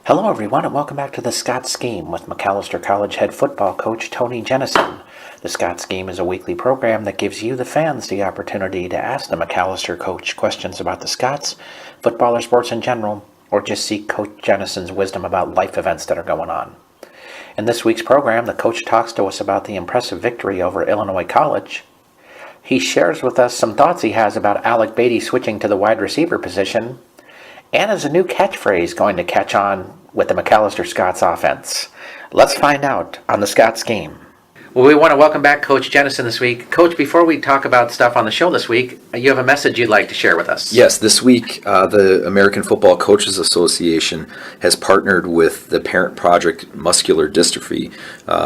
Hello everyone and welcome back to the Scots Scheme with Macalester College head football coach Coach Jennison. The Scots Scheme is a weekly program that gives you, the fans, the opportunity to ask the Macalester coach questions about the Scots, football or sports in general, or just seek Coach Jennison's wisdom about life events that are going on. In this week's program, the coach talks to us about the impressive victory over Illinois College. He shares with us some thoughts he has about Alec Beatty switching to the wide receiver position, and is a new catchphrase going to catch on with the Macalester Scots offense? Let's find out on the Scots Scheme. Well, we want to welcome back Coach Jennison this week. Coach, before we talk about stuff on the show this week, you have a message you'd like to share with us. Yes, this week the American Football Coaches Association has partnered with the Parent Project Muscular Dystrophy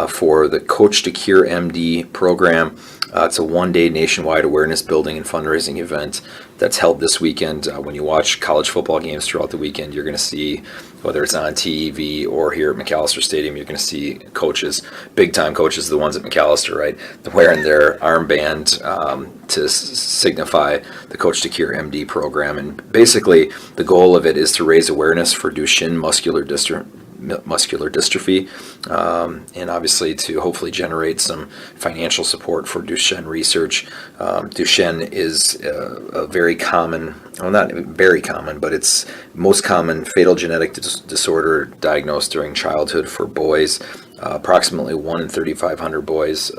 for the Coach to Cure MD program. It's a one-day nationwide awareness building and fundraising event that's held this weekend. When you watch college football games throughout the weekend, you're going to see, whether it's on TV or here at Macalester Stadium, you're going to see coaches, big-time coaches, the ones at Macalester, right, wearing their armband to signify the Coach to Cure MD program. And basically, the goal of it is to raise awareness for Duchenne muscular dystrophy, and obviously to hopefully generate some financial support for Duchenne research. Duchenne is a very common, well, not very common, but it's most common fatal genetic disorder diagnosed during childhood for boys. Approximately 1 in 3,500 boys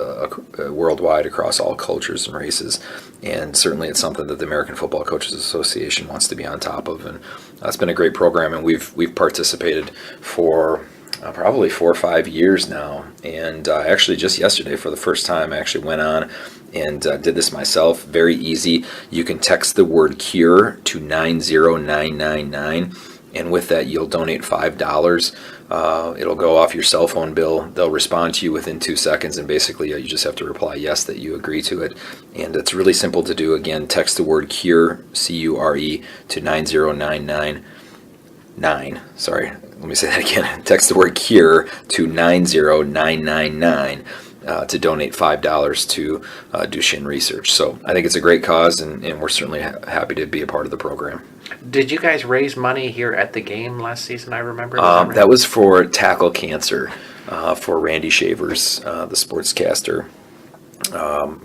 worldwide across all cultures and races, and certainly it's something that the American Football Coaches Association wants to be on top of, and it's been a great program, and we've participated for probably 4 or 5 years now, and actually just yesterday for the first time I actually went on and did this myself. Very easy. You can text the word CURE to 90999, and with that you'll donate $5. It'll go off your cell phone bill. They'll respond to you within 2 seconds, and basically you just have to reply yes that you agree to it. And it's really simple to do. Again, text the word CURE, C-U-R-E, to 90999. Sorry, let me say that again. Text the word CURE to 90999 to donate $5 to Duchenne research. So I think it's a great cause, and we're certainly happy to be a part of the program. Did you guys raise money here at the game last season, I remember? That was for Tackle Cancer, for Randy Shavers, the sportscaster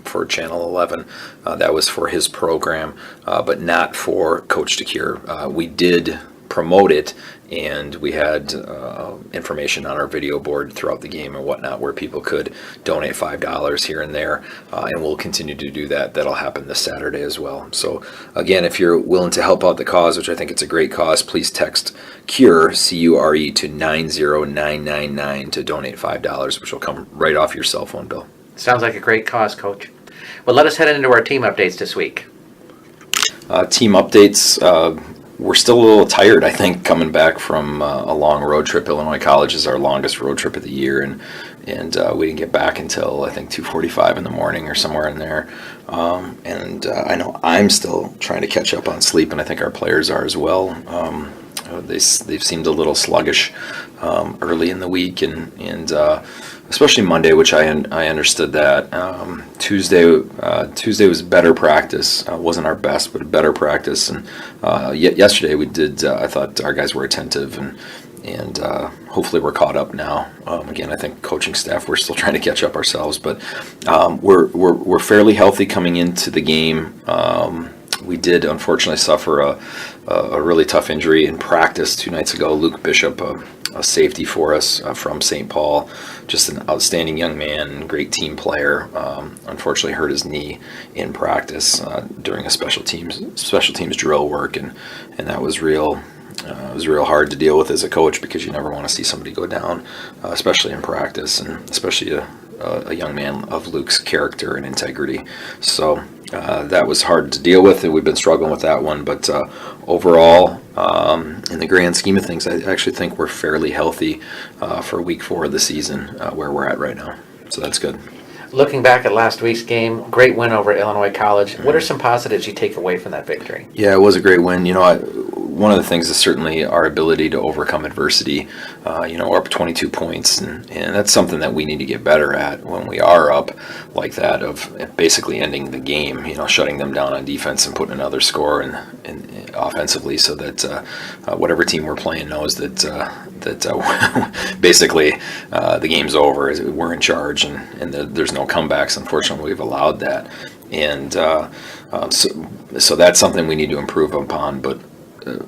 for Channel 11. That was for his program, but not for Coach to Cure. We did promote it, and we had information on our video board throughout the game and whatnot where people could donate $5 here and there, and we'll continue to do that. That'll happen this Saturday as well. So again, if you're willing to help out the cause, which I think it's a great cause, please text CURE, C-U-R-E, to 90999 to donate $5, which will come right off your cell phone bill. Sounds like a great cause, Coach. Well, let us head into our team updates this week. Team updates. We're still a little tired, I think, coming back from a long road trip. Illinois College is our longest road trip of the year, and we didn't get back until, I think, 2:45 in the morning or somewhere in there. I know I'm still trying to catch up on sleep, and I think our players are as well. They've seemed a little sluggish early in the week, and especially Monday, which I understood that. Tuesday was better practice. Wasn't our best, but a better practice. And yesterday we did. I thought our guys were attentive, and hopefully we're caught up now. Again, I think coaching staff, we're still trying to catch up ourselves, but we're fairly healthy coming into the game. We did unfortunately suffer a really tough injury in practice 2 nights ago. Luke Bishop, a safety for us from St. Paul, just an outstanding young man, great team player, unfortunately hurt his knee in practice during a special teams drill work, and that was real. It was real hard to deal with as a coach, because you never want to see somebody go down, especially in practice, and especially a young man of Luke's character and integrity. So that was hard to deal with, and we've been struggling with that one. But overall, in the grand scheme of things, I actually think we're fairly healthy for week 4 of the season where we're at right now. So that's good. Looking back at last week's game, great win over Illinois College. What are some positives you take away from that victory? Yeah, it was a great win. One of the things is certainly our ability to overcome adversity. We're up 22 points, and that's something that we need to get better at when we are up like that, of basically ending the game, shutting them down on defense and putting another score and offensively, so that whatever team we're playing knows that basically the game's over. We're in charge, and there's no comebacks. Unfortunately, we've allowed that, and so that's something we need to improve upon. But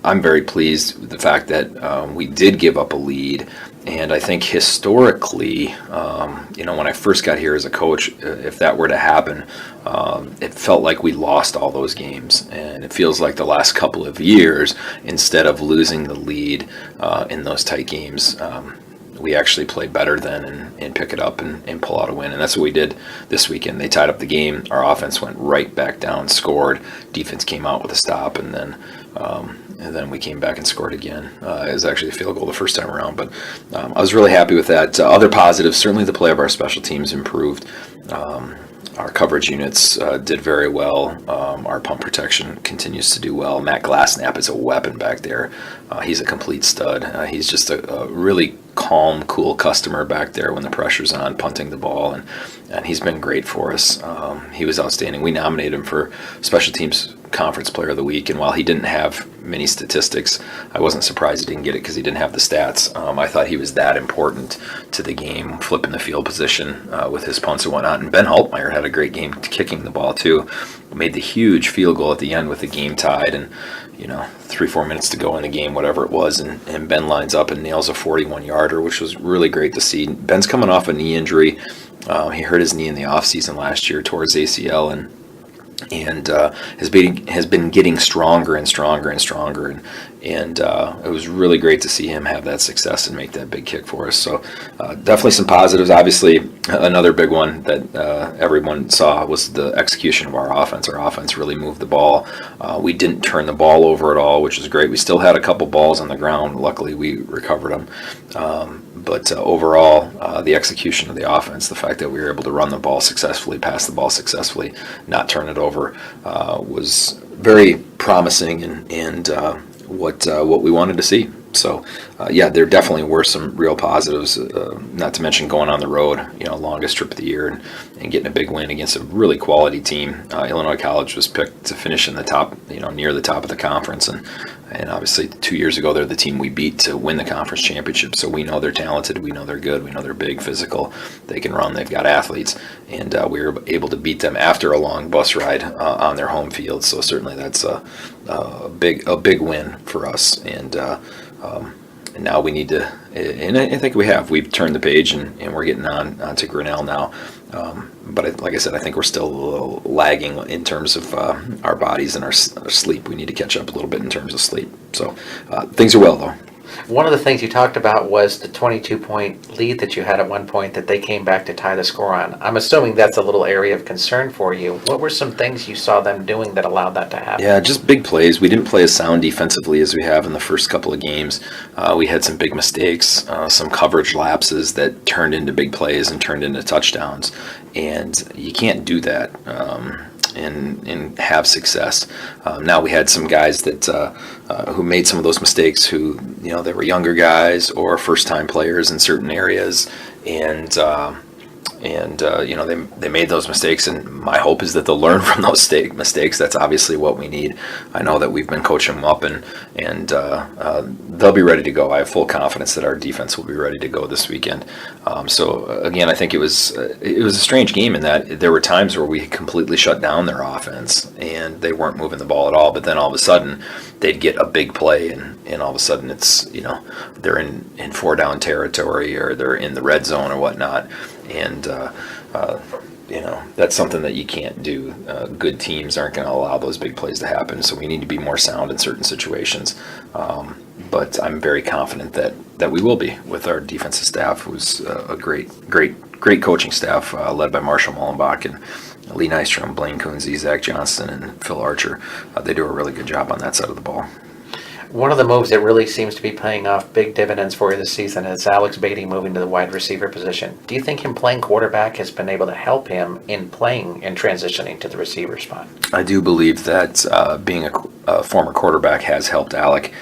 I'm very pleased with the fact that we did give up a lead, and I think historically, when I first got here as a coach, if that were to happen, it felt like we lost all those games, and it feels like the last couple of years, instead of losing the lead in those tight games, we actually play better then and pick it up and pull out a win. And that's what we did this weekend. They tied up the game. Our offense went right back down, scored. Defense came out with a stop, and then we came back and scored again. It was actually a field goal the first time around, but I was really happy with that. Other positives, certainly the play of our special teams improved. Our coverage units did very well. Our punt protection continues to do well. Matt Glassnap is a weapon back there. He's a complete stud. He's just a really calm, cool customer back there when the pressure's on, punting the ball, and he's been great for us. He was outstanding. We nominated him for Special Teams Conference Player of the Week, and while he didn't have many statistics, I wasn't surprised he didn't get it because he didn't have the stats. I thought he was that important to the game, flipping the field position with his punts and whatnot. And Ben Haltmeyer had a great game kicking the ball too. Made the huge field goal at the end with the game tied, and 3-4 minutes to go in the game, whatever it was, and Ben lines up and nails a 41-yarder, which was really great to see. Ben's coming off a knee injury. He hurt his knee in the offseason last year towards ACL, and has been getting stronger and stronger and stronger, and it was really great to see him have that success and make that big kick for us. So definitely some positives. Obviously, another big one that everyone saw was the execution of our offense. Our offense really moved the ball. We didn't turn the ball over at all, which is great. We still had a couple balls on the ground. Luckily, we recovered them. But overall, the execution of the offense, the fact that we were able to run the ball successfully, pass the ball successfully, not turn it over, was very promising and what we wanted to see. So, there definitely were some real positives, not to mention going on the road, longest trip of the year, and getting a big win against a really quality team. Illinois College was picked to finish in the top, near the top of the conference, and obviously 2 years ago, they're the team we beat to win the conference championship. So we know they're talented, we know they're good, we know they're big, physical, they can run, they've got athletes, and we were able to beat them after a long bus ride on their home field. So certainly that's a big win for us, and now we need to, and I think we've turned the page, and we're getting on to Grinnell now. But like I said, I think we're still a little lagging in terms of our bodies and our sleep. We need to catch up a little bit in terms of sleep. So things are well, though. One of the things you talked about was the 22-point lead that you had at one point that they came back to tie the score on. I'm assuming that's a little area of concern for you. What were some things you saw them doing that allowed that to happen? Yeah, just big plays. We didn't play as sound defensively as we have in the first couple of games. We had some big mistakes, some coverage lapses that turned into big plays and turned into touchdowns. And you can't do that and have success. Now we had some guys that who made some of those mistakes who, they were younger guys or first-time players in certain areas, and they made those mistakes, and my hope is that they'll learn from those mistakes. That's obviously what we need. I know that we've been coaching them up, and they'll be ready to go. I have full confidence that our defense will be ready to go this weekend. So again, I think it was a strange game in that there were times where we completely shut down their offense and they weren't moving the ball at all. But then all of a sudden they'd get a big play, and all of a sudden it's they're in 4-down territory, or they're in the red zone or whatnot, and that's something that you can't do. Good teams aren't going to allow those big plays to happen, so we need to be more sound in certain situations. But I'm very confident that we will be with our defensive staff, who's a great coaching staff, led by Marshall Mullenbach and Lee Nystrom, Blaine Coonsey, Zach Johnston, and Phil Archer. They do a really good job on that side of the ball. One of the moves that really seems to be paying off big dividends for you this season is Alex Beatty moving to the wide receiver position. Do you think him playing quarterback has been able to help him in playing and transitioning to the receiver spot? I do believe that being a former quarterback has helped Alec.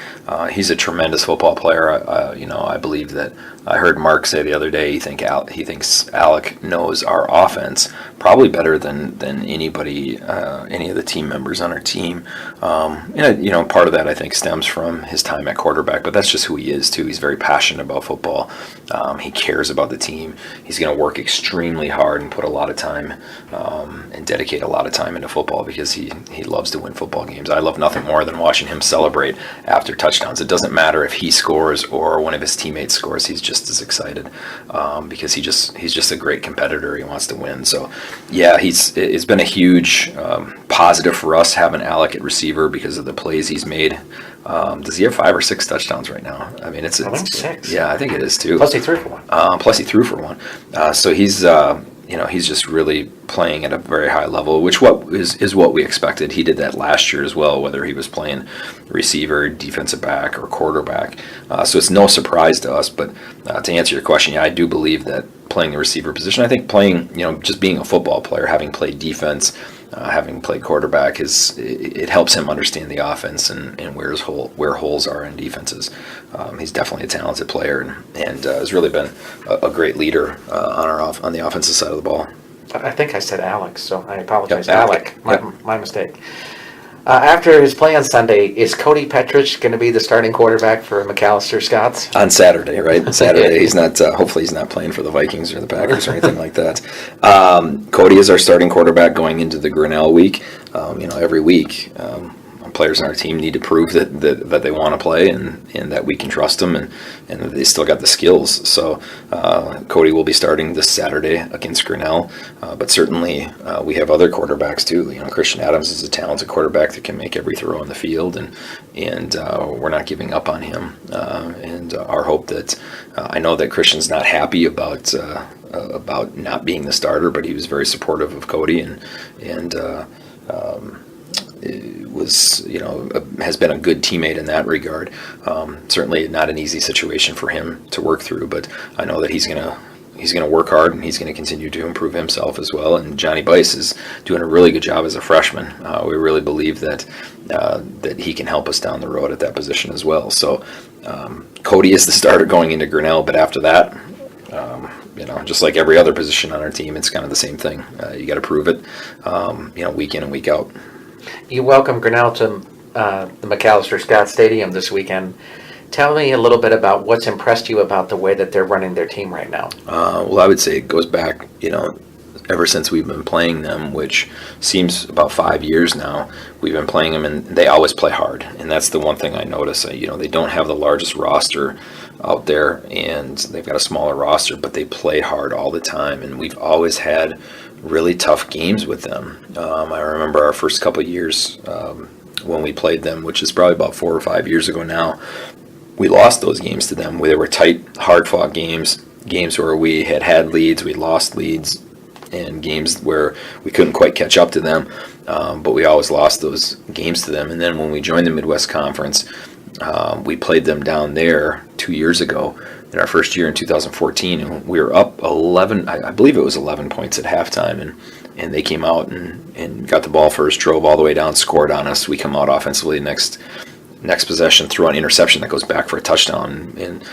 He's a tremendous football player. I believe that I heard Mark say the other day he thinks Alec knows our offense probably better than anybody, any of the team members on our team. Part of that I think stems from his time at quarterback, but that's just who he is too. He's very passionate about football. He cares about the team. He's going to work extremely hard and put a lot of time and dedicate a lot of time into football because he loves to win football games. I love nothing more than watching him celebrate after touchdowns. It doesn't matter if he scores or one of his teammates scores. He's just as excited because he's just a great competitor. He wants to win. So yeah, it's been a huge positive for us having Alec at receiver because of the plays he's made. Does he have 5 or 6 touchdowns right now? I mean, it's 6. Yeah, I think it is too. Plus he threw for one. So he's just really playing at a very high level, which is what we expected. He did that last year as well, whether he was playing receiver, defensive back, or quarterback. So it's no surprise to us. But to answer your question, yeah, I do believe that playing the receiver position, I think playing, just being a football player, having played defense, having played quarterback, it helps him understand the offense and where holes are in defenses. He's definitely a talented player and has really been a great leader on the offensive side of the ball. I think I said Alex, so I apologize. Yep, Alec, my mistake. After his play on Sunday, is Cody Petrich going to be the starting quarterback for Macalester Scots? On Saturday, right? Saturday, he's not. Hopefully, he's not playing for the Vikings or the Packers or anything like that. Cody is our starting quarterback going into the Grinnell week. Every week, players on our team need to prove that they want to play and that we can trust them and that they still got the skills. So Cody will be starting this Saturday against Grinnell, but certainly we have other quarterbacks too. Christian Adams is a talented quarterback that can make every throw on the field, and we're not giving up on him. And our hope that I know that Christian's not happy about not being the starter, but he was very supportive of Cody and has been a good teammate in that regard. Certainly not an easy situation for him to work through, but I know that he's gonna work hard and he's gonna continue to improve himself as well. And Johnny Bice is doing a really good job as a freshman. We really believe that he can help us down the road at that position as well. So Cody is the starter going into Grinnell, but after that, just like every other position on our team, it's kind of the same thing. You got to prove it, week in and week out. You welcome Grinnell to the Macalester Scott Stadium this weekend. Tell me a little bit about what's impressed you about the way that they're running their team right now. Well, I would say it goes back, ever since we've been playing them, which seems about 5 years now. We've been playing them, and they always play hard. And that's the one thing I notice. They don't have the largest roster out there, and they've got a smaller roster, but they play hard all the time. And we've always had really tough games with them. I remember our first couple of years when we played them, which is probably about 4 or 5 years ago now. We lost those games to them. They were tight, hard-fought games where we had leads, we lost leads, and games where we couldn't quite catch up to them, but we always lost those games to them. And then when we joined the Midwest Conference, we played them down there 2 years ago in our first year in 2014, and we were up 11, I believe it was 11 points at halftime, and they came out and got the ball first, drove all the way down, scored on us. We come out offensively next possession, threw an interception that goes back for a touchdown, and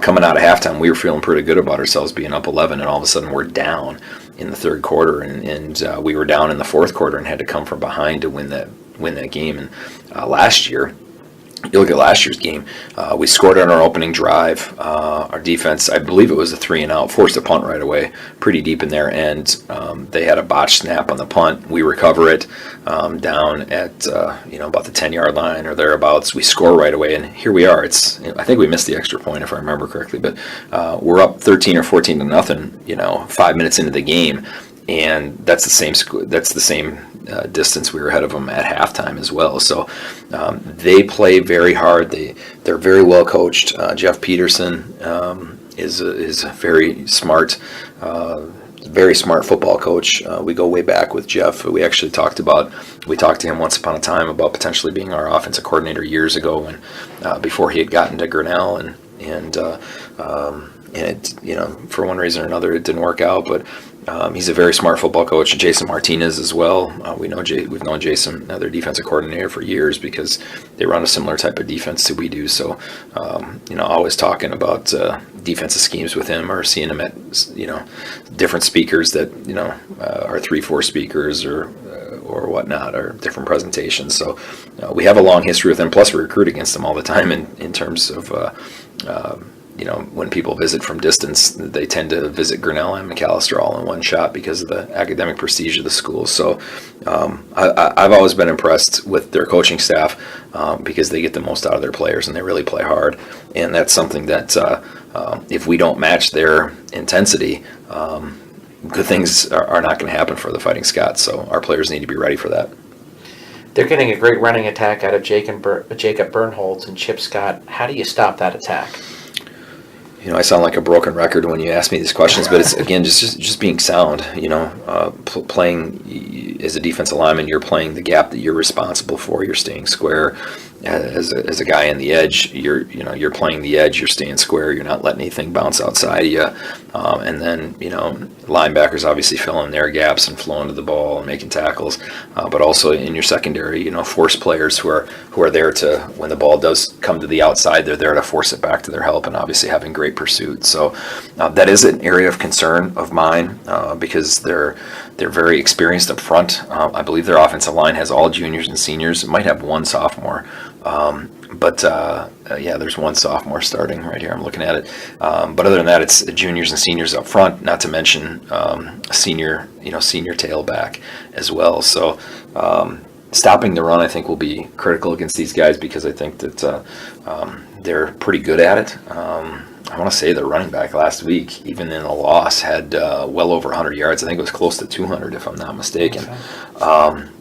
coming out of halftime, we were feeling pretty good about ourselves being up 11, and all of a sudden we're down in the third quarter, and we were down in the fourth quarter and had to come from behind to win that game. And last year, you look at last year's game, we scored on our opening drive. Our defense, I believe it was a 3-and-out, forced a punt right away, pretty deep in there, and they had a botched snap on the punt. We recover it down at about the 10-yard line or thereabouts. We score right away, and here we are. I think we missed the extra point if I remember correctly, but we're up 13 or 14 to nothing. 5 minutes into the game, and that's the same distance we were ahead of them at halftime as well. So they play very hard. They're very well coached. Jeff Peterson is a very smart very smart football coach. We go way back with Jeff. We talked to him once upon a time about potentially being our offensive coordinator years ago, when before he had gotten to Grinnell, and it, for one reason or another, it didn't work out. But he's a very smart football coach. Jason Martinez as well. We've known Jason, their defensive coordinator, for years because they run a similar type of defense that we do. So, always talking about defensive schemes with him, or seeing him at, different speakers that, are 3-4 speakers or whatnot, or different presentations. So we have a long history with him. Plus, we recruit against him all the time in terms of when people visit from distance, they tend to visit Grinnell and Macalester all in one shot because of the academic prestige of the school. So I've always been impressed with their coaching staff because they get the most out of their players and they really play hard. And that's something that if we don't match their intensity, good things are not going to happen for the Fighting Scots. So our players need to be ready for that. They're getting a great running attack out of Jacob Bernholtz and Chip Scott. How do you stop that attack? I sound like a broken record when you ask me these questions, but it's, again, just being sound. Playing as a defensive lineman, you're playing the gap that you're responsible for. You're staying square. As a guy on the edge, you're playing the edge. You're staying square. You're not letting anything bounce outside of you. And then linebackers obviously fill in their gaps and flowing to the ball and making tackles. But also in your secondary, force players who are there to, when the ball does come to the outside, they're there to force it back to their help, and obviously having great pursuit. So that is an area of concern of mine because they're very experienced up front. I believe their offensive line has all juniors and seniors. It might have one sophomore. But there's one sophomore starting right here. I'm looking at it. But other than that, it's juniors and seniors up front, not to mention senior tailback as well. So stopping the run, I think, will be critical against these guys because I think that they're pretty good at it. I want to say the running back last week, even in a loss, had well over 100 yards. I think it was close to 200, if I'm not mistaken,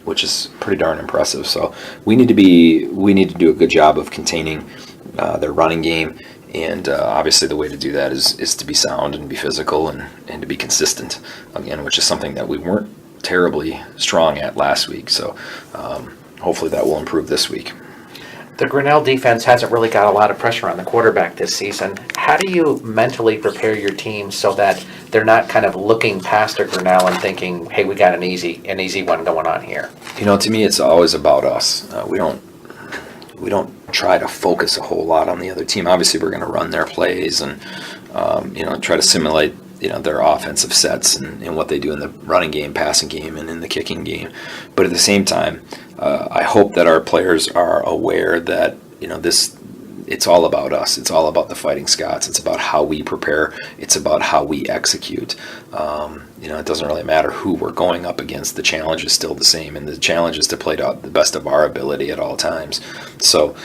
which is pretty darn impressive. So we need to do a good job of containing their running game, and obviously the way to do that is to be sound and be physical and to be consistent again, which is something that we weren't terribly strong at last week. So hopefully that will improve this week. The Grinnell defense hasn't really got a lot of pressure on the quarterback this season. How do you mentally prepare your team so that they're not kind of looking past a Grinnell and thinking, hey, we got an easy one going on here? To me, it's always about us. We don't try to focus a whole lot on the other team. Obviously, we're going to run their plays and try to simulate their offensive sets and what they do in the running game, passing game, and in the kicking game. But at the same time, I hope that our players are aware that it's all about us. It's all about the Fighting Scots. It's about how we prepare. It's about how we execute. It doesn't really matter who we're going up against. The challenge is still the same, and the challenge is to play to the best of our ability at all times. So,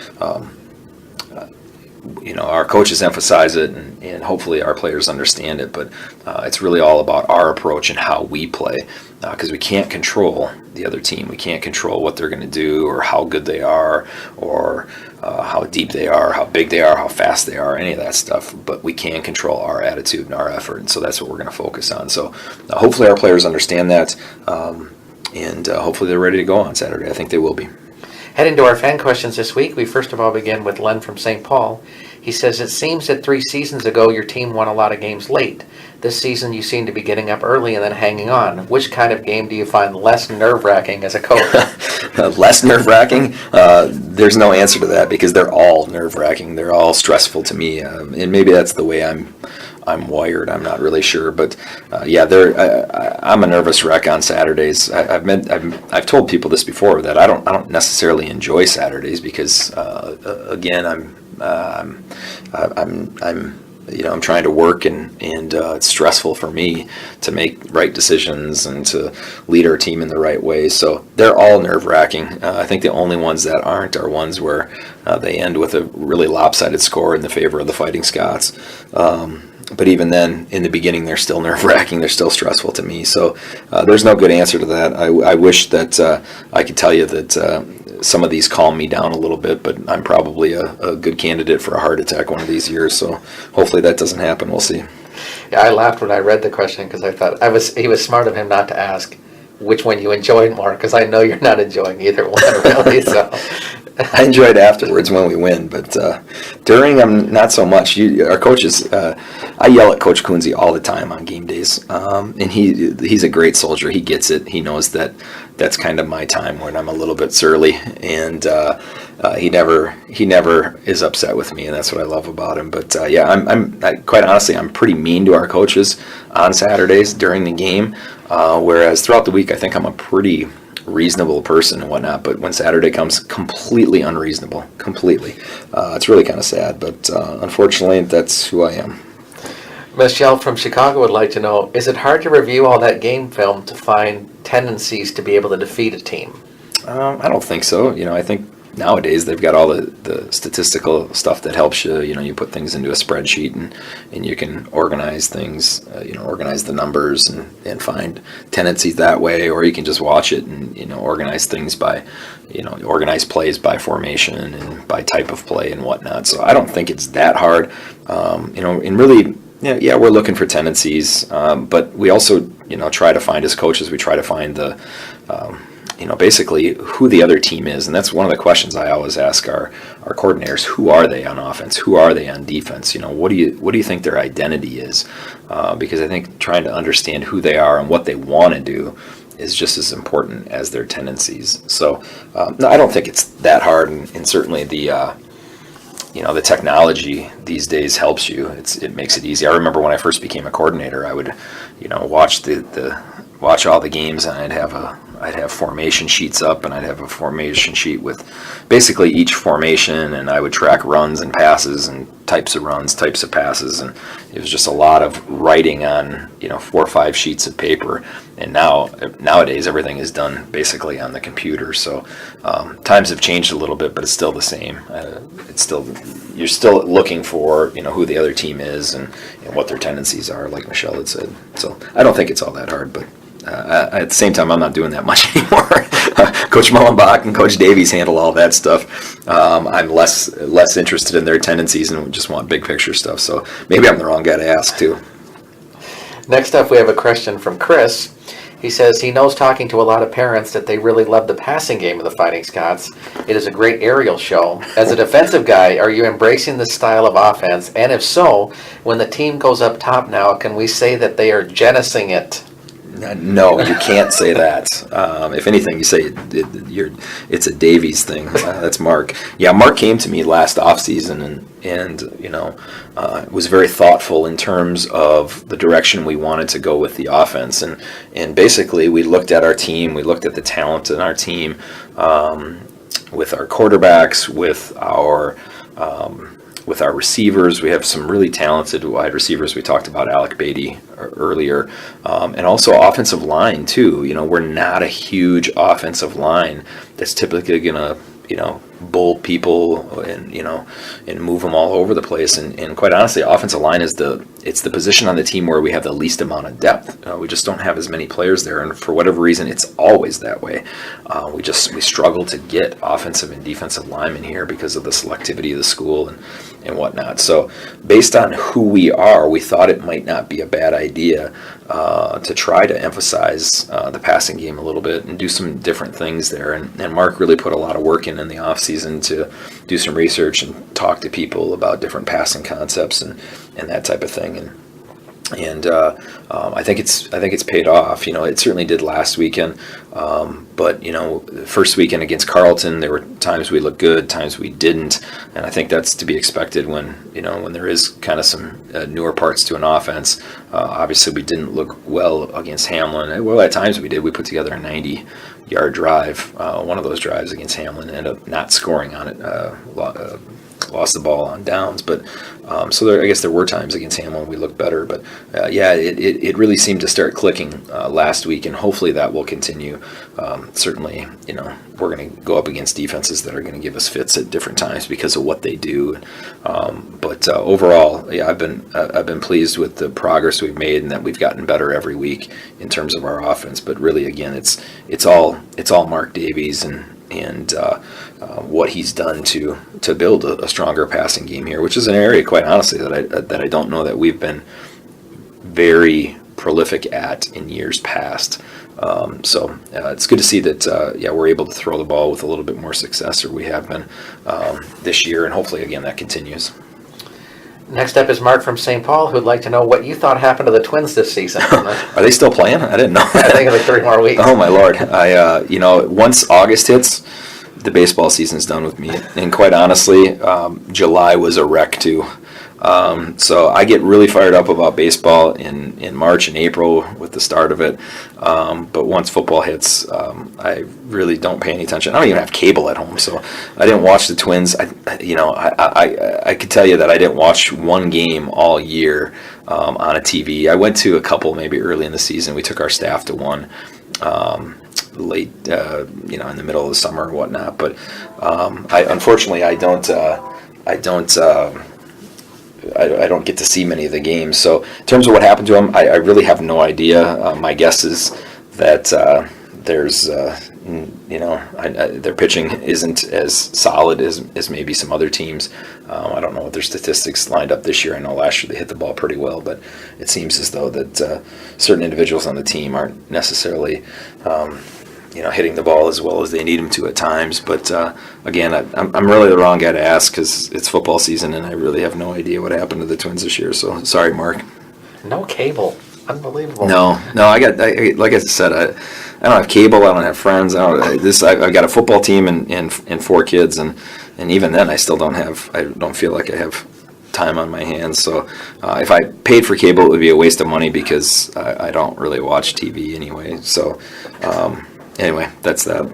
our coaches emphasize it, and hopefully our players understand it, but it's really all about our approach and how we play, because we can't control the other team. We can't control what they're going to do or how good they are or how deep they are, how big they are, how fast they are, any of that stuff, but we can control our attitude and our effort, and so that's what we're going to focus on. So hopefully our players understand that, and hopefully they're ready to go on Saturday. I think they will be. Heading to our fan questions this week, we first of all begin with Len from St. Paul. He says, it seems that 3 seasons ago your team won a lot of games late. This season you seem to be getting up early and then hanging on. Which kind of game do you find less nerve-wracking as a coach? Less nerve-wracking? There's no answer to that because they're all nerve-wracking. They're all stressful to me, and maybe that's the way I'm wired. I'm not really sure, but I'm a nervous wreck on Saturdays. I've told people this before that I don't necessarily enjoy Saturdays because again I'm trying to work and it's stressful for me to make right decisions and to lead our team in the right way. So they're all nerve-wracking. I think the only ones that aren't are ones where they end with a really lopsided score in the favor of the Fighting Scots. But even then, in the beginning, they're still nerve-wracking. They're still stressful to me. So there's no good answer to that. I wish that I could tell you that some of these calm me down a little bit, but I'm probably a good candidate for a heart attack one of these years. So hopefully that doesn't happen. We'll see. Yeah, I laughed when I read the question because I thought he was smart of him not to ask which one you enjoyed more, because I know you're not enjoying either one really. So I enjoyed afterwards when we win, but during I'm not so much. Our coaches, I yell at Coach Coonsey all the time on game days, and he's a great soldier. He gets it. He knows that that's kind of my time when I'm a little bit surly, and he never is upset with me, and that's what I love about him. But yeah, I quite honestly, I'm pretty mean to our coaches on Saturdays during the game, whereas throughout the week, I think I'm a pretty reasonable person and whatnot, but when Saturday comes, completely unreasonable. Completely. It's really kind of sad, but unfortunately, that's who I am. Michelle from Chicago would like to know, is it hard to review all that game film to find tendencies to be able to defeat a team? I don't think so. I think nowadays they've got all the statistical stuff that helps you. You put things into a spreadsheet and you can organize things, organize the numbers and find tendencies that way, or you can just watch it and, organize things by, organize plays by formation and by type of play and whatnot. So I don't think it's that hard. And really, yeah, we're looking for tendencies, but we also, try to find, as coaches, we try to find the, basically who the other team is. And that's one of the questions I always ask our coordinators. Who are they on offense? Who are they on defense? What do you think their identity is? Because I think trying to understand who they are and what they want to do is just as important as their tendencies. So no, I don't think it's that hard. And certainly the technology these days helps you. It makes it easy. I remember when I first became a coordinator, I would, watch all the games, and I'd have formation sheets up, and I'd have a formation sheet with basically each formation, and I would track runs and passes and types of runs, types of passes, and it was just a lot of writing on 4 or 5 sheets of paper. And nowadays everything is done basically on the computer. So times have changed a little bit, but it's still the same. You're still looking for who the other team is and what their tendencies are, like Michelle had said. So I don't think it's all that hard, but at the same time, I'm not doing that much anymore. Coach Mullenbach and Coach Davies handle all that stuff. I'm less interested in their tendencies and just want big picture stuff. So maybe I'm the wrong guy to ask too. Next up, we have a question from Chris. He says he knows, talking to a lot of parents, that they really love the passing game of the Fighting Scots. It is a great aerial show. As a defensive guy, are you embracing this style of offense? And if so, when the team goes up top now, can we say that they are Jennising it? No, you can't say that. If anything, you say it's a Davies thing. That's Mark. Yeah, Mark came to me last offseason and was very thoughtful in terms of the direction we wanted to go with the offense. And basically, we looked at our team, we looked at the talent in our team, with our quarterbacks, with our receivers. We have some really talented wide receivers. We talked about Alec Beatty earlier, and also offensive line too. We're not a huge offensive line that's typically gonna bull people and move them all over the place. And quite honestly, offensive line is the position on the team where we have the least amount of depth. We just don't have as many players there, and for whatever reason, it's always that way. We struggle to get offensive and defensive linemen here because of the selectivity of the school and whatnot. So based on who we are, we thought it might not be a bad idea to try to emphasize the passing game a little bit and do some different things there. And Mark really put a lot of work in the offseason to do some research and talk to people about different passing concepts and that type of thing. And I think it's paid off. It certainly did last weekend. But the first weekend against Carleton, there were times we looked good, times we didn't, and I think that's to be expected when there is kind of some newer parts to an offense. Obviously, we didn't look well against Hamlin. Well, at times we did. We put together a 90-yard drive. One of those drives against Hamlin, ended up not scoring on it. Lost the ball on downs, but so I guess there were times against Hamlin we looked better, but it really seemed to start clicking last week, and hopefully that will continue. Certainly, we're going to go up against defenses that are going to give us fits at different times because of what they do. But overall, yeah, I've been pleased with the progress we've made and that we've gotten better every week in terms of our offense. But really, again, it's all Mark Davies and what he's done to build a stronger passing game here, which is an area, quite honestly, that I don't know that we've been very prolific at in years past. So it's good to see that, we're able to throw the ball with a little bit more success, or we have been this year, and hopefully, again, that continues. Next up is Mark from St. Paul, who'd like to know what you thought happened to the Twins this season. Are they still playing? I didn't know. I think like 3 more weeks. Oh, my Lord. Once August hits, the baseball season's done with me. And quite honestly, July was a wreck, too. So I get really fired up about baseball in March and April with the start of it. But once football hits, I really don't pay any attention. I don't even have cable at home, so I didn't watch the Twins. I could tell you that I didn't watch one game all year on a TV. I went to a couple maybe early in the season. We took our staff to one late, in the middle of the summer or whatnot. But unfortunately, I don't get to see many of the games. So in terms of what happened to him, I really have no idea. My guess is that their pitching isn't as solid as maybe some other teams. I don't know what their statistics lined up this year. I know last year they hit the ball pretty well, but it seems as though that certain individuals on the team aren't necessarily hitting the ball as well as they need them to at times. But again, I'm really the wrong guy to ask because it's football season and I really have no idea what happened to the Twins this year. So sorry, Mark. No cable. Unbelievable. No. I like I said, I don't have cable. I don't have friends. I've got a football team and 4 kids, and even then, I still don't have. I don't feel like I have time on my hands. So if I paid for cable, it would be a waste of money because I don't really watch TV anyway. So. Anyway, that's that.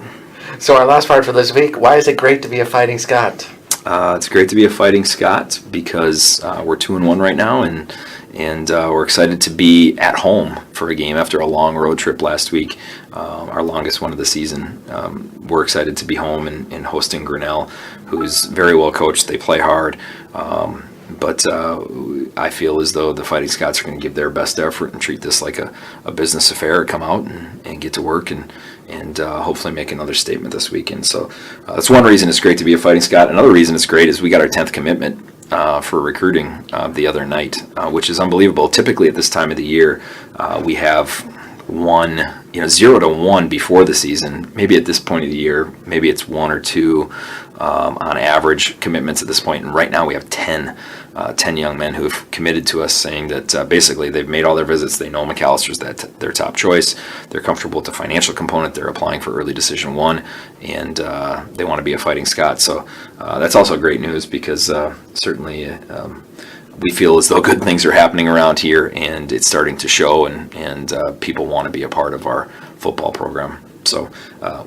So our last part for this week, why is it great to be a Fighting Scot? It's great to be a Fighting Scot because we're 2-1 right now, and we're excited to be at home for a game after a long road trip last week, our longest one of the season. We're excited to be home and hosting Grinnell, who's very well coached. They play hard. But I feel as though the Fighting Scots are going to give their best effort and treat this like a business affair, come out and get to work and hopefully make another statement this weekend. So that's one reason it's great to be a Fighting Scot. Another reason it's great is we got our 10th commitment for recruiting the other night, which is unbelievable. Typically at this time of the year, we have 0 to 1 before the season. Maybe at this point of the year, maybe it's 1 or 2 on average commitments at this point. And right now we have 10 young men who have committed to us, saying that basically they've made all their visits. They know Macalester's their top choice. They're comfortable with the financial component. They're applying for early decision 1, and they want to be a Fighting Scot. So that's also great news because certainly we feel as though good things are happening around here, and it's starting to show, and people want to be a part of our football program. So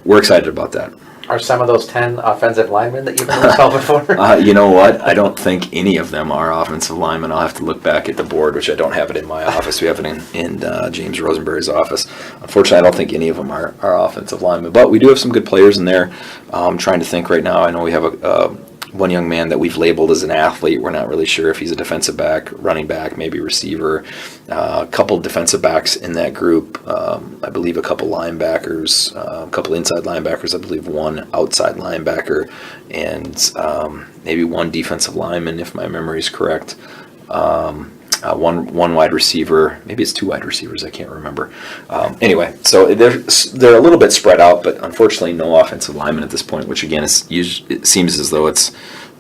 we're excited about that. Are some of those 10 offensive linemen that you've been responsible for? You know what? I don't think any of them are offensive linemen. I'll have to look back at the board, which I don't have it in my office. We have it in James Rosenberry's office. Unfortunately, I don't think any of them are offensive linemen. But we do have some good players in there. I'm trying to think right now. I know we have one young man that we've labeled as an athlete. We're not really sure if he's a defensive back, running back, maybe receiver. A couple defensive backs in that group. I believe a couple linebackers, a couple inside linebackers. I believe one outside linebacker, and maybe one defensive lineman, if my memory is correct. One wide receiver, maybe it's 2 wide receivers, I can't remember. Anyway, so they're a little bit spread out, but unfortunately no offensive linemen at this point, which again, it seems as though it's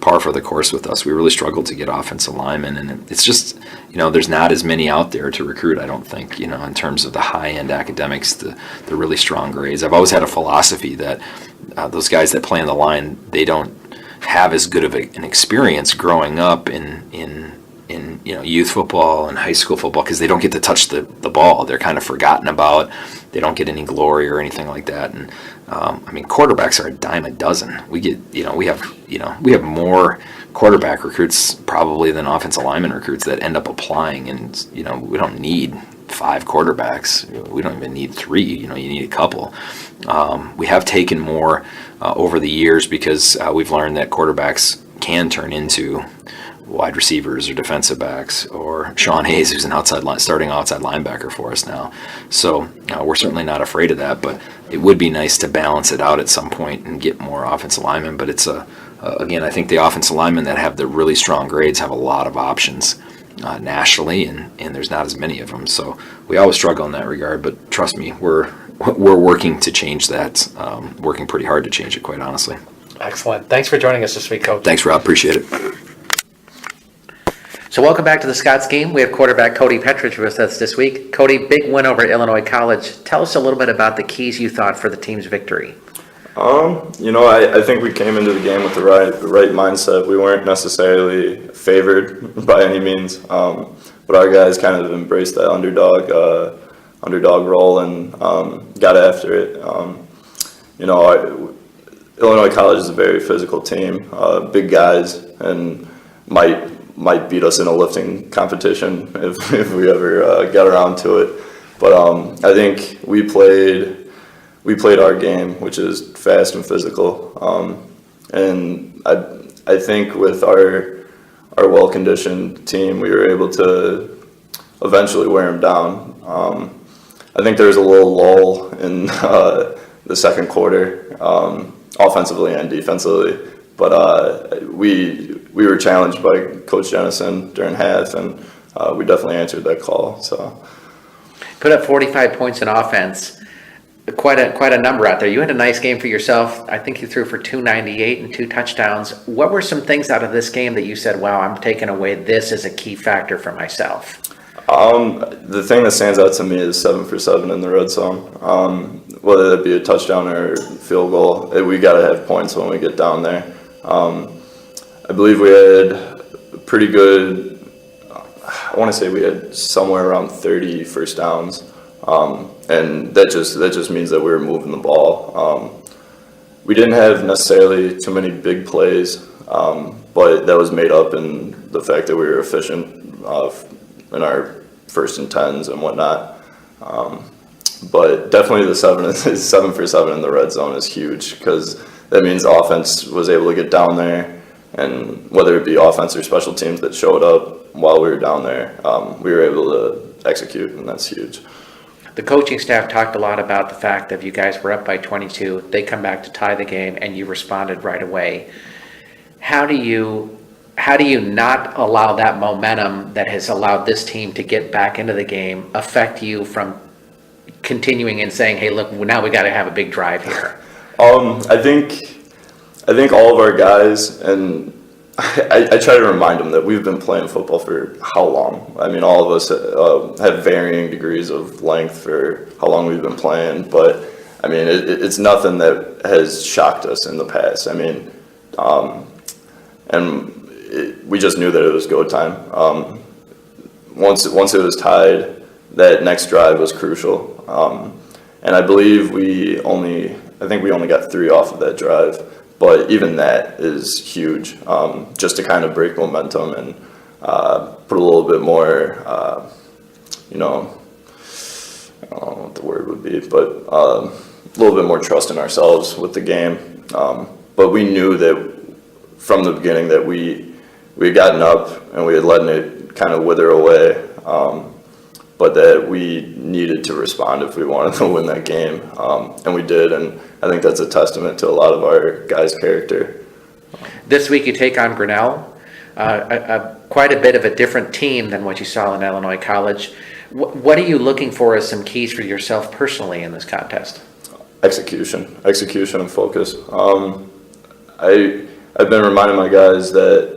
par for the course with us. We really struggled to get offensive linemen, and it's just, there's not as many out there to recruit, I don't think, in terms of the high-end academics, the really strong grades. I've always had a philosophy that those guys that play on the line, they don't have as good of an experience growing up in youth football and high school football because they don't get to touch the ball. They're kind of forgotten about. They don't get any glory or anything like that. And quarterbacks are a dime a dozen. We have more quarterback recruits probably than offensive lineman recruits that end up applying. And we don't need 5 quarterbacks. We don't even need 3. You need a couple. We have taken more over the years because we've learned that quarterbacks can turn into wide receivers or defensive backs, or Sean Hayes, who's an starting outside linebacker for us now. So we're certainly not afraid of that, but it would be nice to balance it out at some point and get more offensive linemen. But it's again, I think the offensive linemen that have the really strong grades have a lot of options nationally, and there's not as many of them. So we always struggle in that regard. But trust me, we're working to change that. Working pretty hard to change it, quite honestly. Excellent. Thanks for joining us this week, Coach. Thanks, Rob. Appreciate it. So welcome back to the Scots Scheme. We have quarterback Cody Petrich with us this week. Cody, big win over Illinois College. Tell us a little bit about the keys you thought for the team's victory. I think we came into the game with the right mindset. We weren't necessarily favored by any means, but our guys kind of embraced that underdog role and got after it. Illinois College is a very physical team, big guys, and might beat us in a lifting competition if we ever got around to it. But I think we played our game, which is fast and physical, and I think with our well-conditioned team, we were able to eventually wear them down. I think there was a little lull in the second quarter, offensively and defensively, but we were challenged by Coach Jennison during half, and we definitely answered that call. So, Put up 45 points in offense. Quite a number out there. You had a nice game for yourself. I think you threw for 298 and 2 touchdowns. What were some things out of this game that you said, wow, I'm taking away this as a key factor for myself? The thing that stands out to me is 7 for 7 in the red zone. Whether that be a touchdown or field goal, we got to have points when we get down there. I believe we had pretty good, I want to say we had somewhere around 30 first downs. And that just means that we were moving the ball. We didn't have necessarily too many big plays, but that was made up in the fact that we were efficient in our 1st and 10s and whatnot. But definitely the 7 for 7 in the red zone is huge, because that means the offense was able to get down there, and whether it be offense or special teams that showed up while we were down there, we were able to execute, and that's huge. The coaching staff talked a lot about the fact that you guys were up by 22. They come back to tie the game, and you responded right away. How do you not allow that momentum that has allowed this team to get back into the game affect you from continuing and saying, hey, look, now we got to have a big drive here? I think all of our guys, and I try to remind them that we've been playing football for how long? I mean, all of us have varying degrees of length for how long we've been playing, but I mean, it's nothing that has shocked us in the past. I mean, we just knew that it was go time. Once it was tied, that next drive was crucial, and I believe we only got 3 off of that drive. But even that is huge, just to kind of break momentum and put a little bit more, I don't know what the word would be, but a little bit more trust in ourselves with the game. But we knew that from the beginning that we had gotten up and we had letting it kind of wither away, but that we needed to respond if we wanted to win that game, and we did. And I think that's a testament to a lot of our guys' character. This week you take on Grinnell, quite a bit of a different team than what you saw in Illinois College. What are you looking for as some keys for yourself personally in this contest? Execution and focus. I've been reminding my guys that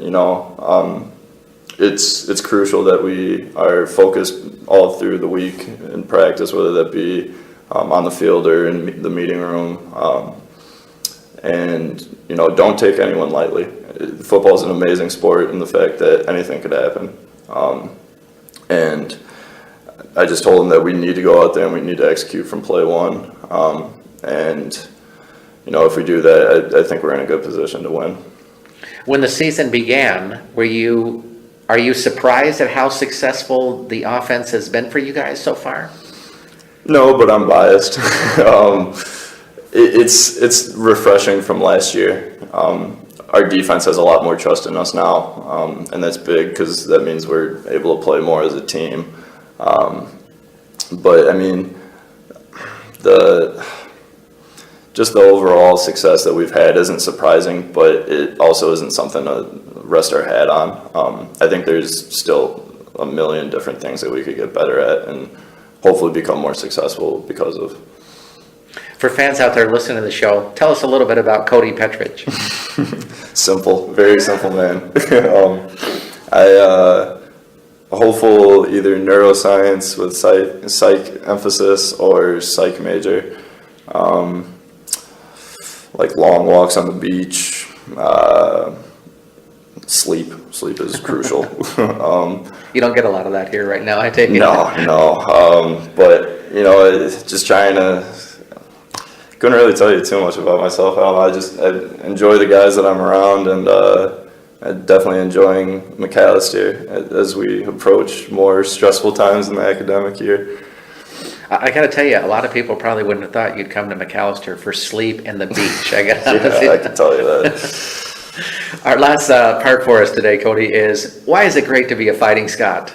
it's crucial that we are focused all through the week in practice, whether that be on the field or in the meeting room, and don't take anyone lightly. Football is an amazing sport in the fact that anything could happen, and I just told them that we need to go out there and we need to execute from play one, and if we do that, I think we're in a good position to win. When the season began, are you surprised at how successful the offense has been for you guys so far? No, but I'm biased. It's refreshing from last year. Our defense has a lot more trust in us now, and that's big because that means we're able to play more as a team. But I mean, the overall success that we've had isn't surprising, but it also isn't something to rest our hat on. I think there's still a million different things that we could get better at and hopefully become more successful because of. For fans out there listening to the show, tell us a little bit about Cody Petrich. Simple, very simple man. I hopeful either neuroscience with psych emphasis or psych major. Like long walks on the beach, sleep is crucial. You don't get a lot of that here right now, I take it. No. But it's just trying to. Couldn't really tell you too much about myself. I enjoy the guys that I'm around, and I'm definitely enjoying Macalester as we approach more stressful times in the academic year. I got to tell you, a lot of people probably wouldn't have thought you'd come to Macalester for sleep and the beach. I can tell you that. Our last part for us today, Cody, is why is it great to be a Fighting Scot?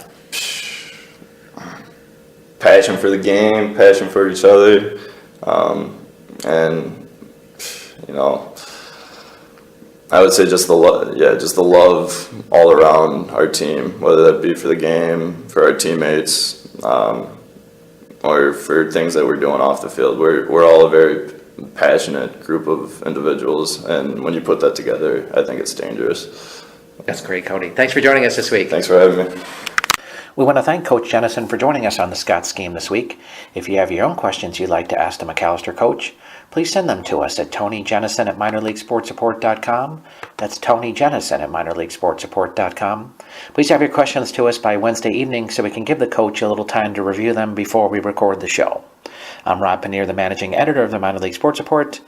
Passion for the game, passion for each other, and I would say just the love all around our team, whether that be for the game, for our teammates, or for things that we're doing off the field. We're all a very passionate group of individuals, and when you put that together, I think it's dangerous. That's great, Cody. Thanks for joining us this week. Thanks for having me. We want to thank Coach Jennison for joining us on the Scots Scheme this week. If you have your own questions you'd like to ask the Macalester coach, please send them to us at TonyJennison@minorleaguesportsupport.com. That's TonyJennison@minorleaguesportsupport.com. Please have your questions to us by Wednesday evening so we can give the coach a little time to review them before we record the show. I'm Rob Pannier, the managing editor of the Minor League Sports Report.